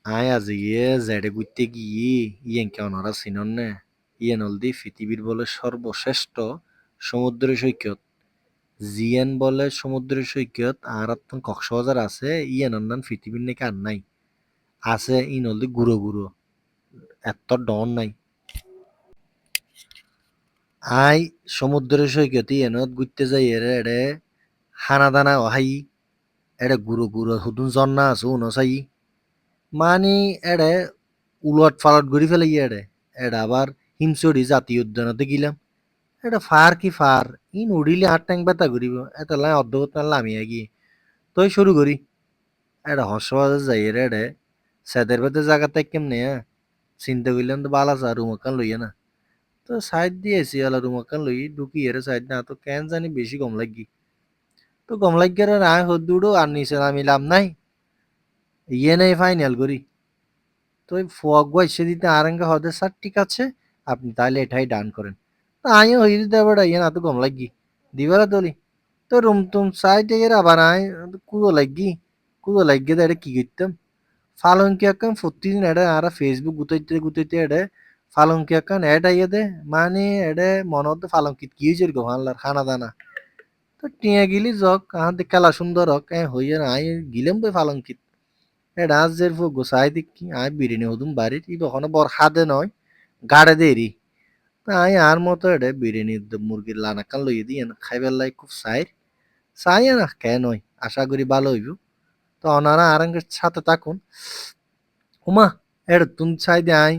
আয় আজি গিয়ে জেডে ঘুরতে গিয়ে ইয়েনকে ওনারা চিনন নে ইয়েন হলদি পৃথিবীর বলে সর্বশ্রেষ্ঠ সমুদ্র সৈকত জিএন বলে সমুদ্র সৈকত আর আপনার কক্সবাজার আছে ইয়েন অন্যান পৃথিবীর নাকি আর নাই আছে ইন হলদি গুঁড়ো গুঁড়ো এত ডন নাই আই সমুদ্র সৈকত ইয়েনত ঘুরতে যাই এরে হানা দানা ওহাই এড়ে গুঁড়ো গুঁড়ো হুদুন জন্না আছে উনো চাই মানে এড়ে উলট পালট ঘুরি ফেলে এড়ে এড়ে আবার হিমচড়ি জাতীয় উদ্যানতে গিলাম এটা ফার কি ফার ইন উড়িলে আর ট্যাং বেতা ঘুরিব এটা লাই অর্ধগত লামিয়া গিয়ে তই শুরু করি এটা হসবাজে যাই এড়ে সেদের বেতে জায়গাতে কেমনে চিন্তা করলাম তো বালা চা রুম কান লইয়া না তো সাইড দিয়ে এসি আলা রুম কান লই ঢুকি এর সাইড না তো কেন জানি বেশি গম লাগি তো গম লাগিয়ে রায় হদ্দুড়ো আর নিচে নামিলাম নাই ইয়ে নেই ফাইনাল করি তো ওই ফোয়াক এসে দিতে আরেঙ্গা হদে স্যার ঠিক আছে আপনি তাহলে এটাই ডান করেন তা আমিও হয়ে দিতে বেড়া ইয়ে না তো গম লাগি দিবারা তোলি তো রুম টুম সাইড থেকে আবার আয় কুদো লাগি এটা কি করতাম ফালঙ্কি আকান প্রতিদিন এটা আর ফেসবুক গুতাইতে গুতাইতে এটা ফালঙ্কি আকান এড আইয়া দে মানে এটা মনত ফালঙ্কিত কি হয়েছে গো হাল্লার খানা দানা তো টিয়া গিলি জক আহাতে খেলা সুন্দর হক হইয়া আই গিলেম বই ফালঙ্কিত এটা আজ যে গোসাই দেখি আই বিরিয়ানি হদুম বাড়ির ই কখনো বর হাদে নয় গাড়ে দেরি আই আর মতো এটা বিরিয়ানি মুরগির লানাকান লইয়ে দিয়ে খাইবার লাই খুব চাই না কে নয় আশা করি ভালো হইব তো ওনারা আরাঙ্গের সাথে থাকুন উমা এটা তুমি চাই দে আই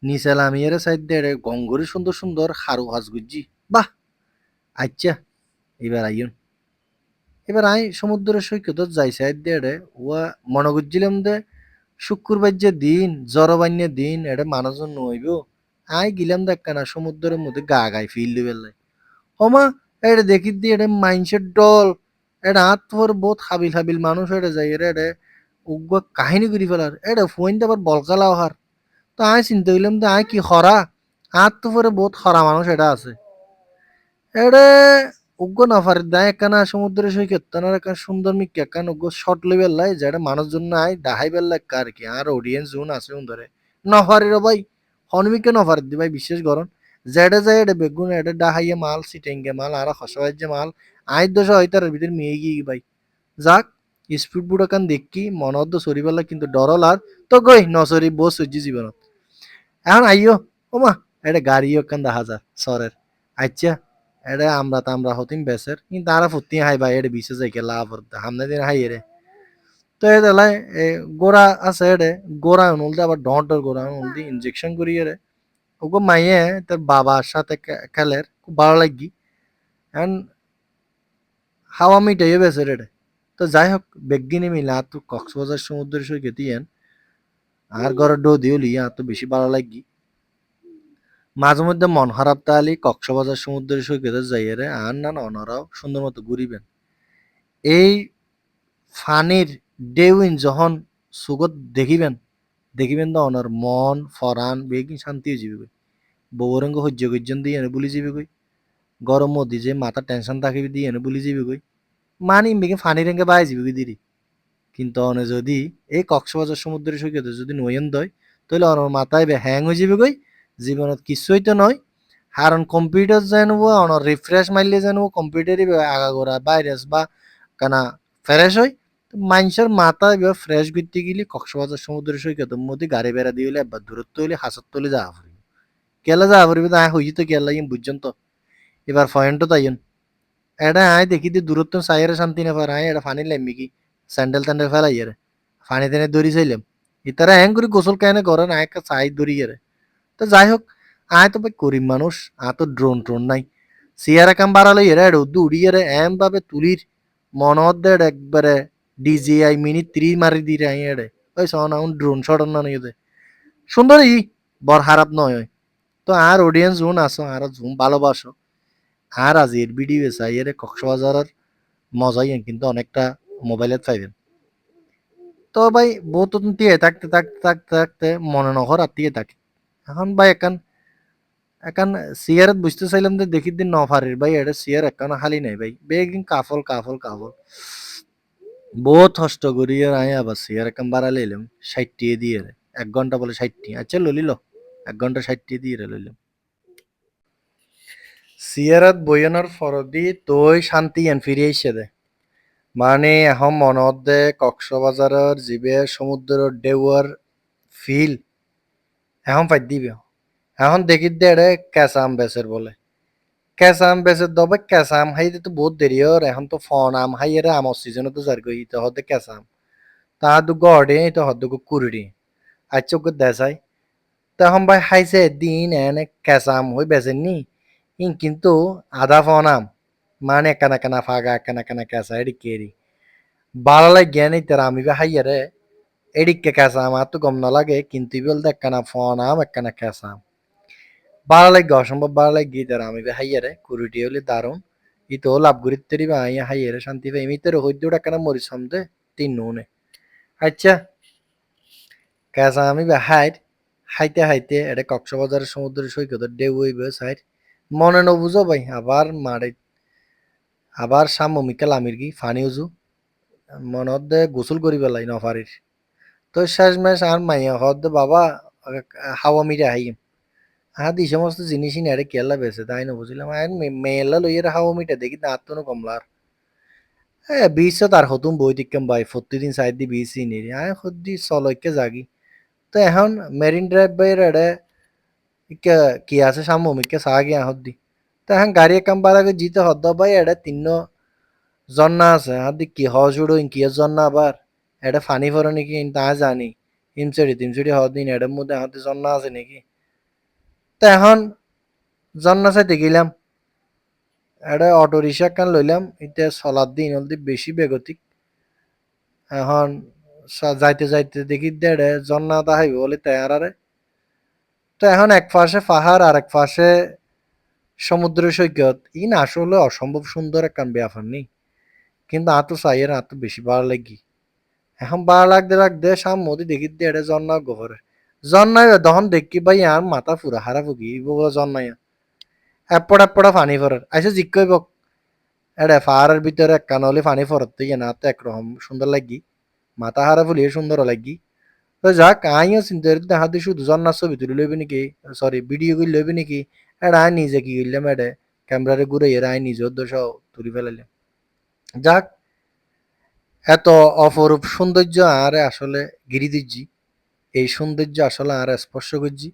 নিচেলাম এর সাইড দিয়ে এটা গঙ্গরি সুন্দর সুন্দর হারু হাজ গুজি বাহ আচ্ছা এবার আইন এবার আই সমুদ্র সৈকত যাই সাইড দিয়ে এটা ওয়া মনে করছিলাম দে শুক্রবার যে দিন জড়বান্যের দিন এটা মানুষজন নইব আই গিলাম দেখ না সমুদ্রের মধ্যে গা গাই ফিল দিবে ওমা এটা দেখি দি এটা মাইন্সের ডল এটা হাত তোর বহুত হাবিল হাবিল মানুষ এটা যাই এটা উগ্র কাহিনী করে ফেলার এটা ফোন আবার বলকালাও হার তো আয় চিন্তা করলাম তো আয় কি খরা হাত তো পরে বহুত খরা মানুষ এটা আছে এটা উগ্র নাফার দায় একখানা সমুদ্র সৈকত তার একটা সুন্দর মিকে একখান উগ্র শর্ট লেভেল লাই যেটা মানুষ জন্য আয় দাহাই বেল্লা কার কি আর অডিয়েন্স জোন আছে ধরে নফারির ভাই হনমিকে নফার দি ভাই বিশেষ গরম যেটা যায় এটা বেগুন এটা ডাহাইয়া মাল সিটেঙ্গে মাল আর হসবাজ্যে মাল আয় দোষ হয়তার ভিতরে মেয়ে গিয়ে ভাই যাক স্পিড বুড়ো কান দেখি মনদ সরিবেলা কিন্তু ডরল আর তো গই নসরি বস হচ্ছে জীবনত এখন আইও ওমা এটা গাড়িও কান দেখা যা সরের আচ্ছা এটা আমরা হতিম বেসের কিন্তু তারা ফুটি হাই ভাই এটা বিশেষ যাই লাভ হামনে দিন হাই রে তো এটা লাই গোড়া আছে এটা গোড়া অনুলতে আবার ডর গোড়া অনুলতে ইনজেকশন করিয়ে রে ওগো মাইয়ে তার বাবার সাথে খেলের খুব ভালো লাগি এখন হাওয়া মিটাইয়ে বেসে রে তো যাই হোক বেগিনি মিলা তো কক্সবাজার সমুদ্র সৈকত ইয়ান আর ঘরে ডো দিও লিয়া তো বেশি ভালো লাগি মাঝে মধ্যে মন খারাপ তাহলে কক্সবাজার সমুদ্র সৈকতে যাইয়ারে আর না অনারাও সুন্দর মতো ঘুরিবেন এই ফানির ঢেউইন যখন সুগত দেখিবেন দেখিবেন তো অনার মন ফরান বেগি শান্তি হয়ে যাবে বৌরঙ্গ সহ্য করছেন দিয়ে এনে বলি যাবে কই গরম মধ্যে যে মাথা টেনশন থাকিবে দিয়ে এনে বলি যাবে কই মানি বেগে ফানি রেঙ্গে বাই যাবে কই দিদি কিন্তু অনে যদি এই কক্সবাজার সমুদ্র সৈকতে যদি নয়ন দয় তাহলে অনার মাথায় হ্যাং হয়ে যাবে কই জীবনত কিছুই তো নয় কারণ কম্পিউটার জানব অনার রিফ্রেশ মারলে জানব কম্পিউটারই আগাগোড়া ভাইরাস বা কানা ফ্রেশ হয় মানুষের মাথা এবার ফ্রেশ করতে গেলে কক্সবাজার সমুদ্র সৈকতের মধ্যে গাড়ি বেড়া দিয়ে হলে একবার দূরত্ব হলে হাসার তলে যাওয়া পড়বে কেলা যাওয়া পড়বে তো হইছি তো কেলা বুঝছেন তো এবার পয়েন্টও তাইন এটা আয় দেখি যে দূরত্ব সাইরে শান্তি না পার আয় এটা ফানি লাইমি কি স্যান্ডেল ট্যান্ডেল ফেলাই রে ফানি টেনে দড়ি চাইলাম ইতারা হ্যাং করে গোসল কেন করেন আয় একটা সাইড দড়ি রে তো যাই হোক আয় তো ভাই গরিব মানুষ তো ড্রোন ট্রোন নাই সিয়ারা কাম বাড়ালো এরা উদ্দু উড়িয়ে রে এম ভাবে তুলির মনত দেড় একবারে ডিজিআই মিনি 3 মারি দি রে আইয়াড়ে ওই সন আউন ড্রোন শট না নিয়ে দে সুন্দরই বর খারাপ নয় ওই তো আর অডিয়েন্স জোন আসো আর জুম ভালোবাসো আর আজ এর ভিডিও চাই এর কক্সবাজারের মজাই কিন্তু অনেকটা মোবাইলে পাইবেন তো ভাই বহুত দিয়ে থাকতে মনে নহর আর দিয়ে থাকে এখন ভাই একান একান সিয়ারত বুঝতে চাইলাম যে দেখি দিন নফারির ভাই এটা সিয়ার একান খালি নাই ভাই বেগিন কাফল কাফল কাফল বহুত কষ্ট করি আর আই আবার সিয়ার কাম বাড়া লইলাম ৬০ টিয়া দিয়ে রে। ১ ঘন্টা বলে ৬০ টি। আচ্ছা ললিল ১ ঘন্টা ৬০ টি দিয়ে রে লইলাম। সিয়ারাত বইয়ানোর ফরদি তই শান্তি এন ফিরে আইসে দে। মানে এখন মনত দে কক্সবাজারের জিবে সমুদ্রের ঢেউয়ের ফিল এখন পাই দিবে। এখন দেখি দে এড়ে কেঁচা আম বেচের বলে। কেঁচা আম বেচের দবে কেঁচা আম খাইতে তো বহুত দেরি হর এখন তো ফন আম খাইয়ে আমর সিজনে তো যার গই তো হতে কেঁচা আম। তা দু গড়ে তো হদ্দু কুড়ি আচ্ছা ওকে দেশাই তখন ভাই খাইছে দিন এনে কেঁচা আম হই বেচেননি ইন কিন্তু আধা ফন আম মানে একানা কানা ফাগা একানা কানা কেঁচা এদিকে এরি বালা লাগিয়া নেই তারা আমি বা খাইয়ে রে এদিকে কেঁচা আম আর তো গম না লাগে কিন্তু বলতে একখানা ফন আম একখানা কেঁচা আম বালা লাগে অসম্ভব বালা লাগে তারা আমি বা খাইয়ে রে কুড়িটি হলে দারুণ ইতো লাভ করি তেরি বা আইয়া খাইয়ে রে শান্তি পাই আমি তোর হইতে একখানা মরিস দে তিন নুনে আচ্ছা কেঁচা আমি বা খাইতে খাইতে এটা কক্সবাজারের সমুদ্র সৈকতের ঢেউ হইবে সাইড মনে নবুঝো ভাই আবার মারে আবার সাম্যমিকা লামির কি ফানি উজু মনত দে গোসল করি পেলাই নফারির তো শেষমেশ আর মাইয়া হদ বাবা হাওয়া মিরে হাইম আদি সমস্ত জিনিসই নেড়ে কেলা বেছে তাই না বুঝলাম আর মেয়েলা লইয়ের হাওয়া মিটা দেখি না আত্মনো কমলার হ্যাঁ বিশ তার হতুম বই দিকাম ভাই প্রতিদিন সাইড দি বিশ নিরি আয় খুদ্দি চলকে জাগি তো এখন মেরিন ড্রাইভ বাইর এড়ে ইকে কি আছে সাম্যমিকে সাগি হদ্দি তো এখন গাড়ি কাম বাড়াকে জিতে হদ্দ ভাই এড়ে তিন্ন জন্না আছে হাদি কি হজুড়ো ইনকি জন্না আবার এটা ফানি ফর নাকি তা জানি হিমচড়ি তিমচড়ি হদিন এটার মধ্যে হাতে জন্না আছে নাকি তো এখন জন্না চাইতে গেলাম এটা অটো রিক্সা কান লইলাম এটা চলার দিন হলদি বেশি বেগতিক এখন যাইতে যাইতে দেখি দেড়ে জন্না তাহাইব বলে তেয়ারারে তো এখন এক পাশে পাহাড় আর এক পাশে সমুদ্র সৈকত ইন আসলে অসম্ভব সুন্দর একখান ব্যাপার নেই কিন্তু আতো চাইয়ের আতো বেশি ভালো লাগি এখন ভালো লাগতে লাগতে সামনে দেখি দিয়ে এটা জন্না গোবরে জন্নাই তখন দেখি ভাই আর মাথা ফুরা হারা ফুকি জন্নাই এপড় এপড়া পানি ফরার আইসে জিজ্ঞই বক এটা ফাহারের ভিতরে একখান হলে পানি ফরতে গিয়ে না তো একরকম সুন্দর লাগি মাথা হারা ফুলিয়ে সুন্দর লাগি তো যাক আইও চিন্তা করি দেখা দিয়ে শুধু জন্নার ছবি তুলি লইবি নাকি সরি ভিডিও করে লইবি নাকি এটা আই নিজে কি করলাম এটা ক্যামেরারে ঘুরে এর আই নিজে উদ্দেশ্য তুলি ফেলাইলাম যাক এত অপরূপ সৌন্দর্য আর আসলে গিরি দিচ্ছি এই সৌন্দর্য আসলে আর স্পর্শ করছি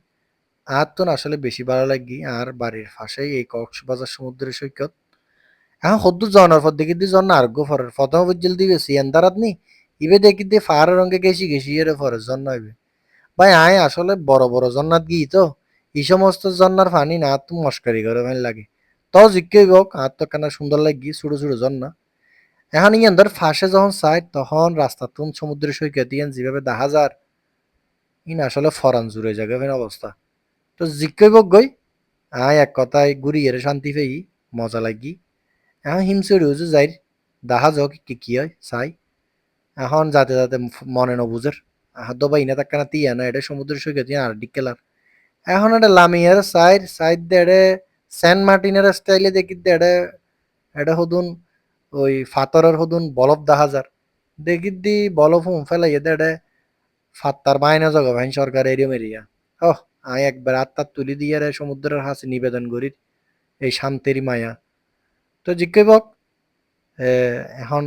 আর তো আসলে বেশি ভালো লাগি আর বাড়ির পাশেই এই কক্সবাজার সমুদ্র সৈকত এখন সদ্য জনের পর দেখি দি জন আর গো ফরের প্রথম পর্যন্ত দিয়ে গেছি এন্দারাত নি ইবে দেখি দি ফার রঙে গেছি গেছি এর ফরের জন্য হইবে ভাই আয় আসলে বড় বড় জন্নাত গিয়ে তো এই সমস্ত জন্নার পানি না তো মস্কারি করে ভাই লাগে তাও জিজ্ঞেস হোক আর তো কেন সুন্দর লাগি ছোট ছোট জন্না এখন ইয়ান ধর ফাঁসে যখন চাই তখন রাস্তা তুন সমুদ্র সৈকত ইয়ান যেভাবে দেখা যার ইন আসলে ফরান জুড়ে যাবে অবস্থা তো জিজ্ঞেস হোক গই আয় এক কথায় ঘুরি এর শান্তি পেয়ে মজা লাগি এখন হিমচুরি হচ্ছে যাই দেখা যাক কি হয় চাই এখন যাতে যাতে মনে নবুঝের দবাই না তাকে না তিয়া না এটা সমুদ্র সৈকত আর ডিকেলার এখন এটা লামিয়ার সাইড দেড়ে সেন্ট মার্টিনের স্টাইলে দেখি দেড়ে এটা হদুন ওই ফাতরের হদুন বলব দেখা যার দেখি দি বলব হুম ফেলাই দেড়ে ফাত্তার বাইনা জগা ভাইন সরকার এরিয়া মেরিয়া ওহ আমি একবার আত্মার তুলি দিয়ে রে সমুদ্রের হাসি নিবেদন করি এই শান্তির মায়া তো জিজ্ঞেবক এখন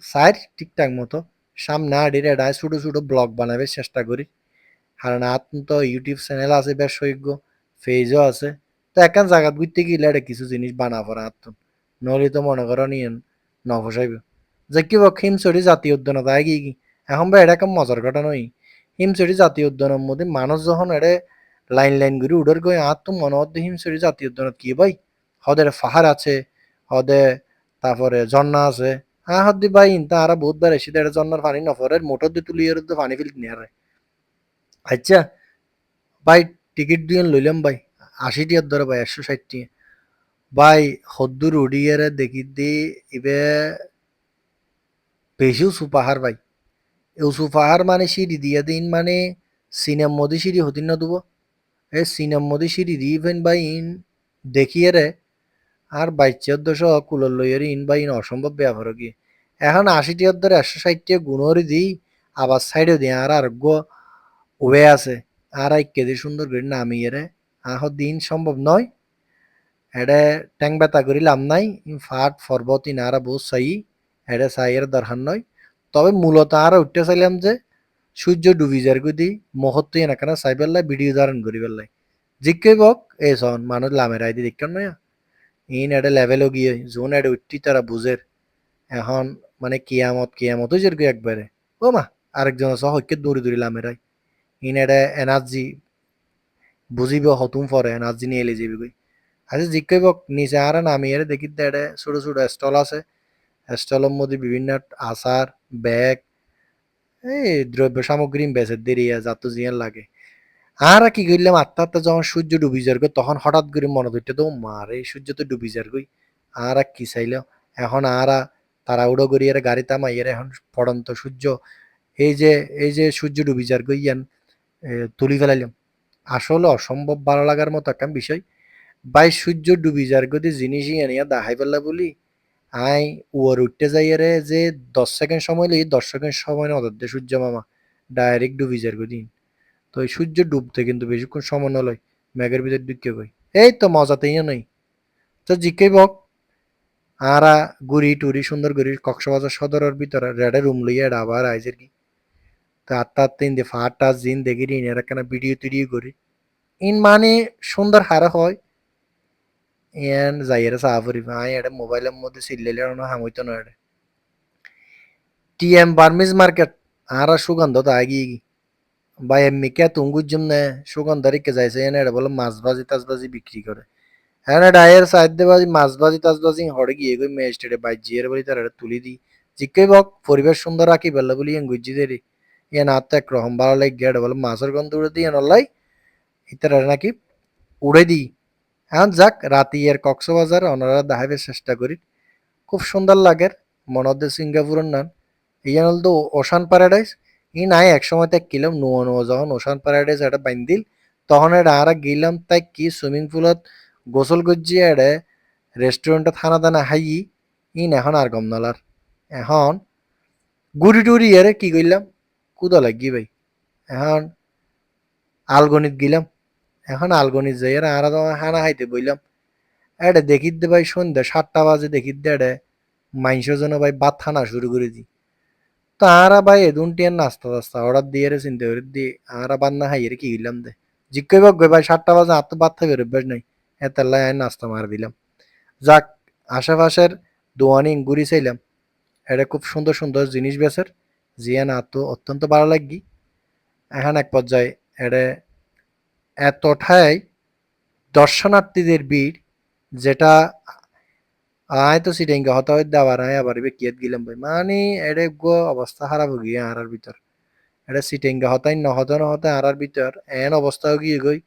সাইড ঠিকঠাক মতো সামনে আডির এটা ছোটো ছোটো ব্লগ বানাবে চেষ্টা করি কারণ আপনি তো ইউটিউব চ্যানেল আছে বেশ সৈক্য পেজও আছে তো একান জায়গাত ঘুরতে গেলে এটা কিছু জিনিস বানাবো না আত্ম নহলে তো মনে করো নিয়েন নফসাইব যে কি বক হিমচড়ি জাতীয় উদ্যানত আগে কি এখন বা এটা কেমন মজার ঘটনা নই হিমচড়ি জাতীয় উদ্যানের মধ্যে মানুষ যখন এটা লাইন লাইন ঘুরে উড়ার গই আর তো মনে হচ্ছে হিমচড়ি জাতীয় উদ্যানত কি ভাই হদের পাহাড় আছে হদে তারপরে ঝর্ণা আছে হ্যাঁ হদ্দি ভাই ইনতা আরা বহুত বার এসে এটা ঝর্ণার পানি নফরের মোটর দিয়ে তুলি এর পানি ফিল নিয়ে আচ্ছা ভাই টিকিট দিয়ে লইলাম ভাই ৮০ টিয়ার ধরে ভাই ১৬০ টিয়া ভাই হদ্দুর উড়িয়ে দেখি দি ইবে বেশি উঁচু পাহাড় ভাই উঁচু পাহাড় মানে সিঁড়ি দিয়ে দিন মানে সিনেম মোদি সিঁড়ি হতিন না দেবো এই সিনেম মোদি সিঁড়ি দিবেন ভাই ইন দেখিয়ে রে আর বাইচের দশ কুলর লইয়ের ইন ভাই ইন অসম্ভব ব্যাপার কি এখন 80 ধরে 160 গুণরে দিই আবার সাইডে দিই আর আরোগ্য ওয়ে আছে আর এক কেজি সুন্দর করে নামিয়ে রে আহ দিন সম্ভব নয় এডে ট্যাং ব্যথা করিলাম নাই ফাট পর্বত ইনারা বহু চাই এডে চাইয়ের দরকার নয় তবে মূলত আর উঠতে চাইলাম যে সূর্য ডুবি যার গুদি মহত্ব এনাকানা চাই পেলাই ভিডিও ধারণ করি পেলাই জিজ্ঞে বক এই সন মানুষ লামের আইদি দেখেন নয় ইন এডে লেভেলও গিয়ে জোন এডে উঠতি তারা বুঝের এখন মানে কিয়ামত কিয়ামত হয়ে যার একবারে ও মা আরেকজন আছে হইকে দৌড়ি দৌড়ি লামের আই ইন এডে এনার্জি বুঝিব হতুম পরে এনার্জি নিয়ে এলে যাবি আচ্ছা জিজ্ঞে বক নিচে আর নামি এর দেখি এডে ছোট ছোট স্টল আছে স্টলের মধ্যে বিভিন্ন আচার ব্যাগ এই দ্রব্য সামগ্রী বেচে দেরি যাত জিয়ান লাগে আর কি করলাম আত্মা আত্মা যখন সূর্য ডুবি যার গই তখন হঠাৎ করে মনে ধরতে তো মারে সূর্য তো ডুবি যার গই আর কি চাইল এখন আর তাড়াহুড়ো করি এর গাড়ি থামাই এর এখন পড়ন্ত সূর্য এই যে এই যে সূর্য ডুবি যার গই ইয়ান তুলি ফেলাইলাম আসলে অসম্ভব ভালো লাগার মতো একটা বিষয় ভাই সূর্য ডুবি যার গদি জিনিসই আনিয়া দেখাই ফেললা বলি আই ওর উঠতে যাই রে যে 10 সেকেন্ড সময় লই 10 সেকেন্ড সময় না ওদের সূর্য মামা ডাইরেক্ট ডুবি যার গদি তো এই সূর্য ডুবতে কিন্তু বেশিক্ষণ সময় নলয় মেঘের ভিতর ঢুকে গই এই তো মজাতেই নাই তো জিকে বক আরা গুড়ি টুরি সুন্দর গুড়ি কক্সবাজার সদরের ভিতরে রেডে রুম লইয়া এটা আবার আইজের কি তো আত্মা আত্মা ইন দে ফাটা জিন দেখি রিন এরা কেন ভিডিও টিডিও করি ইন মানে সুন্দর হারা হয় ইয়ান যাইয়ের সাহাপুরি ভাই এটা মোবাইলের মধ্যে সিল্লেলে হামইতো না এটা টিএম বার্মিজ মার্কেট আর সুগন্ধ তো আগিয়ে বা এমনি কে তুঙ্গুর জন্য সুগন্ধারিকে যাইছে এনে এটা বলে মাছ ভাজি টাছ ভাজি বিক্রি করে হ্যাঁ ডায়ের সাইডে বাজি মাছ ভাজি টাছ ভাজি হড়ে গিয়ে গই মেস্টেডে বাইজিয়ের বলি তার এটা তুলি দি জিজ্ঞাই বক পরিবেশ সুন্দর রাখি বেলা বলি এন গুজি দেরি ইয়ে না তো একরকম ভালো লাগে গেড়ে বলে মাছের গন্ধ উড়ে দিয়ে নলাই ইতারা নাকি উড়ে দিই এখন যাক রাতি এর কক্সবাজার ওনারা দেখাইবার চেষ্টা করি খুব সুন্দর লাগে মনে হচ্ছে সিঙ্গাপুরের নান ইয়ান হল তো ওশান প্যারাডাইস ই নাই এক সময় তাই কিলাম নুয়া নুয়া যখন ওশান প্যারাডাইস এটা বাইন্দিল তখন এটা আর গেলাম তাই কি সুইমিং পুলত গোসল করছি এড়ে রেস্টুরেন্টে থানা দানা হাই ইন এখন আর গম নলার এখন গুড়ি টুড়ি এরে কি করলাম কুদা লাগি ভাই এখন আলগনিত গেলাম এখন আলগনিত যাই আর হানা হাইতে বইলাম এটা দেখিত দে ভাই সন্ধ্যা 7টা বাজে দেখিত দে এডে মাইনষের জন্য ভাই ভাত খানা শুরু করে দি তারা ভাই এদুনটিয়ান নাস্তা টাস্তা অর্ডার দিয়ে রে চিন্তা করে দি আরা বান্না হাইয়ের কি গেলাম দে জিজ্ঞাই বক ভাই 7টা বাজে আর তো ভাত খাবে অভ্যাস নাই এতাল্লাই আমি নাস্তা মার দিলাম যাক আশেপাশের দোয়ানি ঘুরি চাইলাম এটা খুব সুন্দর সুন্দর জিনিস বেচের জিয়ান আতো অত্যন্ত ভালো লাগি এখন এক পর্যায়ে এটা এতটাই দর্শনার্থীদের ভিড় যেটা আয় তো সিটিং হতা হইতে আবার আয় আবার কিয়েত গেলাম ভাই মানে এটা গো অবস্থা খারাপ হয়ে গিয়ে আরার ভিতর এটা সিটিং হতাই নহতে নহতে আরার ভিতর এন অবস্থা গিয়ে গই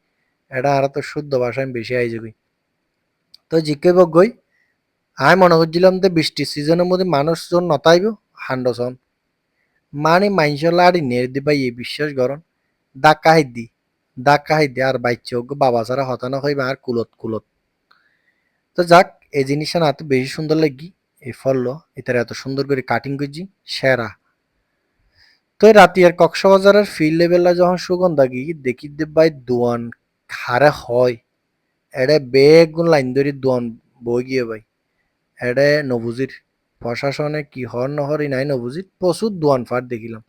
এটা আর তো শুদ্ধ ভাষায় বেশি আইছে গই তো জিকে বক গই আয় মনে করছিলাম যে বৃষ্টির সিজনের মধ্যে মানুষজন নতাইব হান্ডসন মানে মাইনসর লাড়ি নের দিবাই এই বিশ্বাস গরম ধাক্কা হাই দি আর বাইচ্ছে বাবা ছাড়া হতানো হইবে আর কুলত কুলত তো যাক এই জিনিসটা না এত বেশি সুন্দর লাগি এই ফললো এটার এত সুন্দর করে কাটিং করছি সেরা তো এই রাতি আর কক্সবাজারের ফিল্ড লেভেলটা যখন সুগন্ধা গিয়ে দেখি দে ভাই দোয়ান খারে হয় এডে বেগুন লাইন ধরি দোয়ান বই গিয়ে ভাই এডে নবুজির প্রশাসনে কি হর নহর নাই নবুজির প্রচুর দোয়ান ফাট দেখিলাম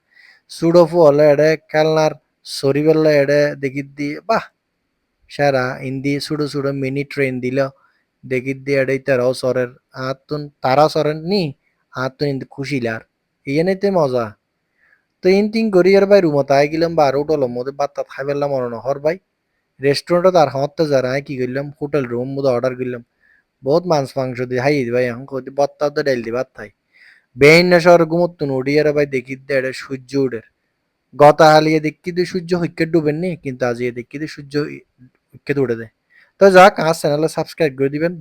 সুডোফু হলে এডে খেলনার সরিবেলা এডে দেখি দিয়ে বাহ সেরা ইন্দি ছোট ছোট মিনি ট্রেন দিল দেখি দিয়ে এডে তারাও সরের আতুন তারা সরেন নি আতুন ইন্দি খুশিলার ইয়েনেতে মজা তো ইন তিন করি আর ভাই রুমত আই গেলাম বা আরো ডলম মধ্যে ভাত টাত খাই ফেললাম মনে নহর ভাই রেস্টুরেন্টত আর হাঁটতে যারা কি করলাম হোটেল রুম মধ্যে অর্ডার করলাম বহুত মাংস দিয়ে হাই ভাই এখন কদি বত্তা তো ডাইল দি ভাত খাই বেইন না শহর ঘুমতুন উড়িয়ারা ভাই দেখি দে এটা সূর্য উঠের গতা হালিয়ে দেখি দিয়ে সূর্য হইকে ডুবেন নি কিন্তু আজ দেখি দিয়ে সূর্য হইকে উঠে দেয় তো যাক আজ চ্যানেলে সাবস্ক্রাইব করে দিবেন